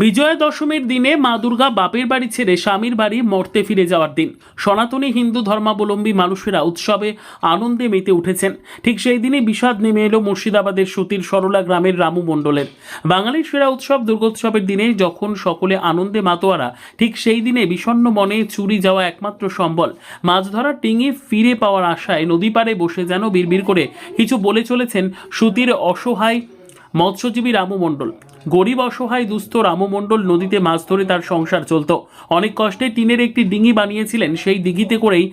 বিজয়া দশমীর দিনে মা দুর্গা বাপের বাড়ি ছেড়ে স্বামীর বাড়ি মর্তে ফিরে যাওয়ার দিন। সনাতনী হিন্দু ধর্মাবলম্বী মানুষেরা উৎসবে আনন্দে মেতে উঠেছেন। ঠিক সেই দিনই বিষাদ নেমে এলো মুর্শিদাবাদের সুতির সরলা গ্রামের রামু মণ্ডলের। বাঙালির সেরা উৎসব দুর্গোৎসবের দিনে যখন সকলে আনন্দে মাতোয়ারা, ঠিক সেই দিনে বিষণ্ণ মনে চুরি যাওয়া একমাত্র সম্বল মাছ ধরার ডিঙি ফিরে পাওয়ার আশায় নদী পাড়ে বসে যেন বিড়বিড় করে কিছু বলে চলেছেন সুতির অসহায় মৎস্যজীবী রামু মণ্ডল। গরিব অসহায় দুস্থ রামু মণ্ডল নদীতে মাছ ধরে তার সংসার চলত। অনেক কষ্টে টিনের একটি ডিঙি বানিয়েছিলেন। সেই দিঘিতে করেই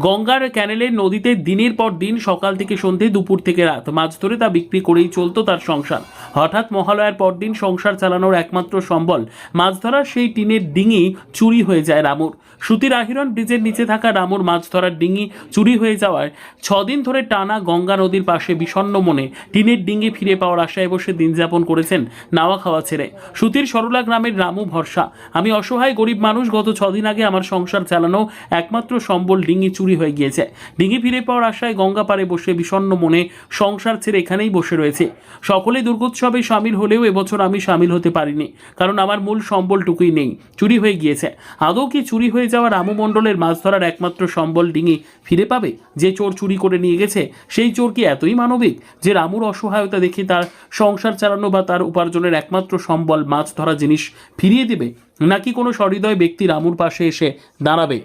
গঙ্গার ক্যানেলের নদীতে দিনের পর দিন সকাল থেকে সন্ধে, দুপুর থেকে রাত মাছ ধরে তা বিক্রি করেই চলত তার সংসার। হঠাৎ মহালয়ার পর দিন সংসার চালানোর একমাত্র সম্বল মাছ ধরার সেই টিনের ডিঙি চুরি হয়ে যায় রামুর। সুতির আহিরন ব্রিজের নিচে থাকা রামুর মাছ ধরার ডিঙি চুরি হয়ে যাওয়ায় 6 দিন ধরে টানা গঙ্গা নদীর পাশে বিষণ্ণ মনে টিনের ডিঙি ফিরে পাওয়ার আশায় বসে দিন যাপন করেছেন নাওয়া খাওয়া ছেড়ে। সুতির সরলা গ্রামের রামু ভরসা, আমি অসহায় গরিব মানুষ। গত 6 দিন আগে আমার সংসার চালানো একমাত্র সম্বল ডিঙি চুরি হয়ে গিয়েছে। ডিঙি ফিরে পাওয়ার আশায় গঙ্গা পাড়ে বসে বিষণ্ণ মনে সংসার ছেড়ে এখানেই বসে রয়েছে। সকলে দুর্গোৎসবে সামিল হলেও এবছর আমি সামিল হতে পারিনি, কারণ আমার মূল সম্বলটুকুই নেই, চুরি হয়ে গিয়েছে। আদৌ কি চুরি হয়ে যাওয়া রামু মণ্ডলের মাছ ধরার একমাত্র সম্বল ডিঙি ফিরে পাবে? যে চোর চুরি করে নিয়ে গেছে সেই চোর কি এতই মানবিক যে রামুর অসহায়তা দেখে তার সংসার চালানো বা তার উপার্জনের একমাত্র সম্বল মাছ ধরা জিনিস ফিরিয়ে দেবে? নাকি কোনো সহৃদয় ব্যক্তি রামুর পাশে এসে দাঁড়াবে?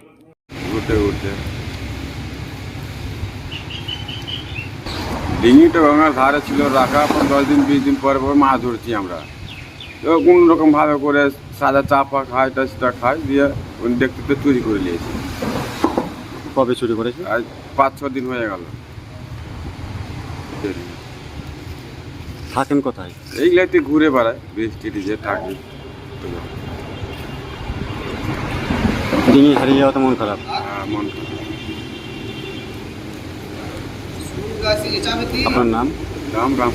ডিঙিটা গঙ্গার ধারে ছিল রাখা, 10 দিন 20 দিন পরে পরে মাছ ধরছি আমরা। তো কোনো রকম ভাবে করে সাদা চাপা খাই, টাচটা খাই, দিয়ে দেখতে তো চুরি করে নিয়েছি। কবে চুরি করেছে? আজ 5-6 দিন হয়ে গেল। থাকেন কোথায়? এইগুলাতে ঘুরে বেড়ায়, বৃষ্টি যে থাকি। ডিঙি হারিয়ে যাওয়া তো মন খারাপ। হ্যাঁ, মন খারাপ। আপনার নাম? রাম রাম।